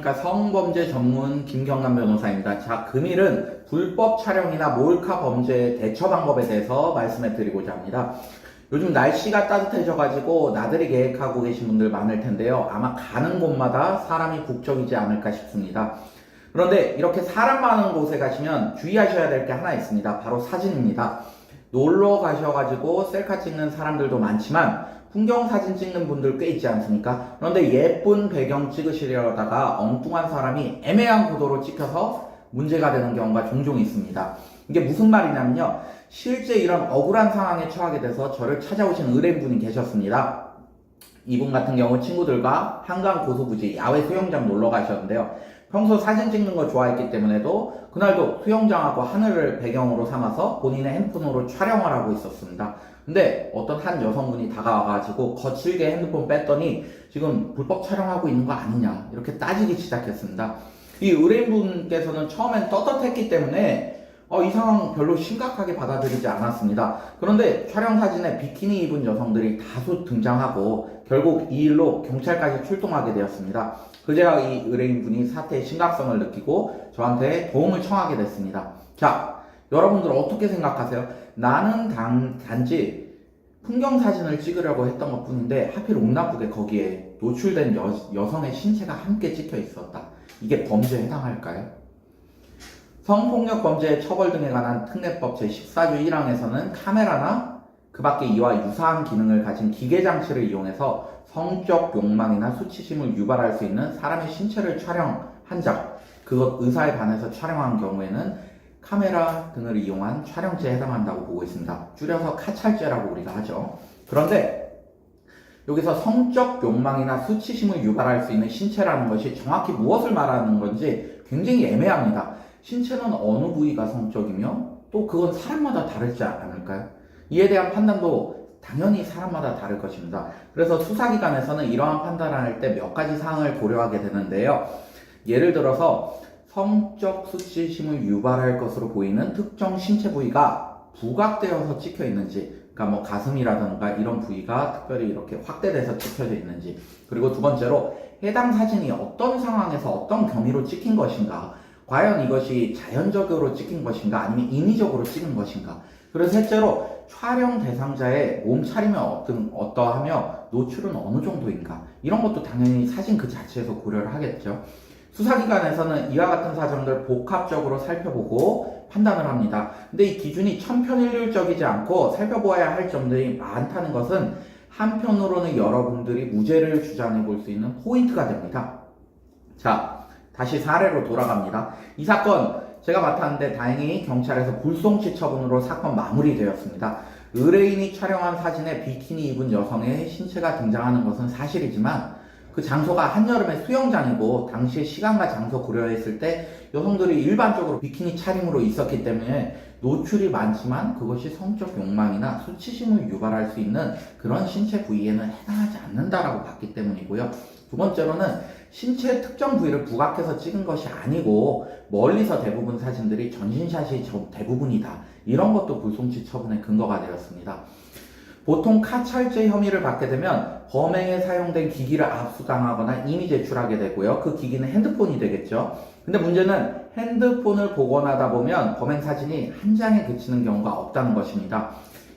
안녕하십니까. 성범죄 전문 김경남 변호사입니다. 자, 금일은 불법 촬영이나 몰카 범죄 대처 방법에 대해서 말씀해 드리고자 합니다. 요즘 날씨가 따뜻해져가지고 나들이 계획하고 계신 분들 많을 텐데요. 아마 가는 곳마다 사람이 북적이지 않을까 싶습니다. 그런데 이렇게 사람 많은 곳에 가시면 주의하셔야 될 게 하나 있습니다. 바로 사진입니다. 놀러 가셔가지고 셀카 찍는 사람들도 많지만 풍경 사진 찍는 분들 꽤 있지 않습니까? 그런데 예쁜 배경 찍으시려다가 엉뚱한 사람이 애매한 구도로 찍혀서 문제가 되는 경우가 종종 있습니다. 이게 무슨 말이냐면요. 실제 이런 억울한 상황에 처하게 돼서 저를 찾아오신 의뢰인분이 계셨습니다. 이분 같은 경우 친구들과 한강 고수부지 야외 수영장 놀러 가셨는데요. 평소 사진 찍는 거 좋아했기 때문에도 그날도 수영장하고 하늘을 배경으로 삼아서 본인의 핸드폰으로 촬영을 하고 있었습니다. 근데 어떤 한 여성분이 다가와가지고 거칠게 핸드폰 뺐더니 지금 불법 촬영하고 있는 거 아니냐 이렇게 따지기 시작했습니다. 이 의뢰인분께서는 처음엔 떳떳했기 때문에 이 상황 별로 심각하게 받아들이지 않았습니다. 그런데 촬영 사진에 비키니 입은 여성들이 다수 등장하고 결국 이 일로 경찰까지 출동하게 되었습니다. 그제야 이 의뢰인분이 사태의 심각성을 느끼고 저한테 도움을 청하게 됐습니다. 자, 여러분들 어떻게 생각하세요? 나는 단지 풍경 사진을 찍으려고 했던 것 뿐인데 하필 운 나쁘게 거기에 노출된 여성의 신체가 함께 찍혀 있었다. 이게 범죄에 해당할까요? 성폭력 범죄 처벌 등에 관한 특례법 제14조 1항에서는 카메라나 그 밖에 이와 유사한 기능을 가진 기계장치를 이용해서 성적 욕망이나 수치심을 유발할 수 있는 사람의 신체를 촬영한 자, 그것 의사에 반해서 촬영한 경우에는 카메라 등을 이용한 촬영죄에 해당한다고 보고 있습니다. 줄여서 카찰죄라고 우리가 하죠. 그런데 여기서 성적 욕망이나 수치심을 유발할 수 있는 신체라는 것이 정확히 무엇을 말하는 건지 굉장히 애매합니다. 신체는 어느 부위가 성적이며 또 그건 사람마다 다르지 않을까요? 이에 대한 판단도 당연히 사람마다 다를 것입니다. 그래서 수사기관에서는 이러한 판단을 할 때 몇 가지 사항을 고려하게 되는데요. 예를 들어서 성적 수치심을 유발할 것으로 보이는 특정 신체 부위가 부각되어서 찍혀 있는지, 그러니까 뭐 가슴이라든가 이런 부위가 특별히 이렇게 확대돼서 찍혀져 있는지, 그리고 두 번째로 해당 사진이 어떤 상황에서 어떤 경위로 찍힌 것인가, 과연 이것이 자연적으로 찍힌 것인가 아니면 인위적으로 찍은 것인가. 그래서 셋째로 촬영 대상자의 몸차림이 어떠하며 노출은 어느 정도인가, 이런 것도 당연히 사진 그 자체에서 고려를 하겠죠. 수사기관에서는 이와 같은 사정들 복합적으로 살펴보고 판단을 합니다. 근데 이 기준이 천편일률적이지 않고 살펴보아야 할 점들이 많다는 것은 한편으로는 여러분들이 무죄를 주장해 볼 수 있는 포인트가 됩니다. 자, 다시 사례로 돌아갑니다. 이 사건 제가 맡았는데 다행히 경찰에서 불송치 처분으로 사건 마무리되었습니다. 의뢰인이 촬영한 사진에 비키니 입은 여성의 신체가 등장하는 것은 사실이지만 그 장소가 한여름의 수영장이고 당시의 시간과 장소 고려했을 때 여성들이 일반적으로 비키니 차림으로 있었기 때문에 노출이 많지만 그것이 성적 욕망이나 수치심을 유발할 수 있는 그런 신체 부위에는 해당하지 않는다라고 봤기 때문이고요. 두 번째로는 신체 특정 부위를 부각해서 찍은 것이 아니고 멀리서 대부분 사진들이 전신샷이 대부분이다. 이런 것도 불송치 처분의 근거가 되었습니다. 보통 카찰죄 혐의를 받게 되면 범행에 사용된 기기를 압수당하거나 이미 제출하게 되고요. 그 기기는 핸드폰이 되겠죠. 근데 문제는 핸드폰을 복원하다 보면 범행 사진이 한 장에 그치는 경우가 없다는 것입니다.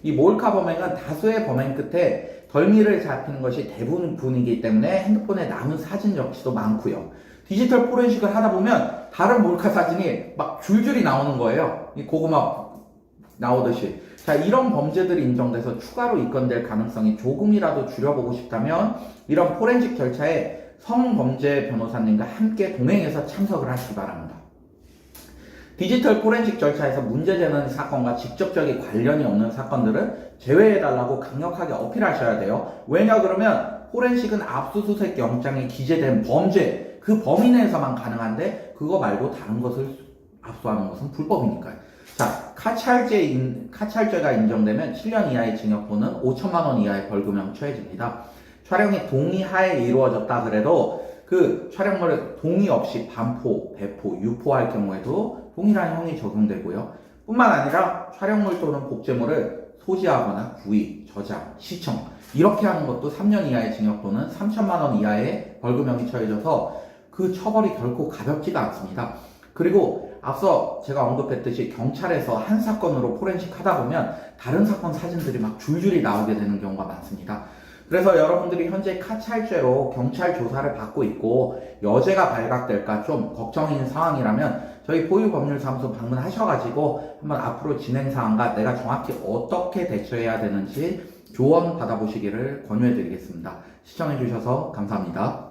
이 몰카 범행은 다수의 범행 끝에 덜미를 잡히는 것이 대부분이기 때문에 핸드폰에 남은 사진 역시도 많고요. 디지털 포렌식을 하다 보면 다른 몰카 사진이 막 줄줄이 나오는 거예요. 이 고구마 나오듯이. 자, 이런 범죄들이 인정돼서 추가로 입건될 가능성이 조금이라도 줄여보고 싶다면 이런 포렌식 절차에 성범죄 변호사님과 함께 동행해서 참석을 하시기 바랍니다. 디지털 포렌식 절차에서 문제되는 사건과 직접적인 관련이 없는 사건들은 제외해달라고 강력하게 어필하셔야 돼요. 왜냐 그러면 포렌식은 압수수색 영장에 기재된 범죄, 그 범위 내에서만 가능한데 그거 말고 다른 것을 압수하는 것은 불법이니까요. 자, 카찰죄가 인정되면 7년 이하의 징역 또는 5천만 원 이하의 벌금형 처해집니다. 촬영이 동의하에 이루어졌다 그래도 그 촬영물을 동의 없이 반포, 배포, 유포할 경우에도 동일한 형이 적용되고요. 뿐만 아니라 촬영물 또는 복제물을 소지하거나 구입, 저장, 시청 이렇게 하는 것도 3년 이하의 징역 또는 3천만 원 이하의 벌금형이 처해져서 그 처벌이 결코 가볍지가 않습니다. 그리고 앞서 제가 언급했듯이 경찰에서 한 사건으로 포렌식 하다 보면 다른 사건 사진들이 막 줄줄이 나오게 되는 경우가 많습니다. 그래서 여러분들이 현재 카찰죄로 경찰 조사를 받고 있고 여죄가 발각될까 좀 걱정인 상황이라면 저희 보유법률사무소 방문하셔가지고 한번 앞으로 진행 사항과 내가 정확히 어떻게 대처해야 되는지 조언 받아보시기를 권유해드리겠습니다. 시청해주셔서 감사합니다.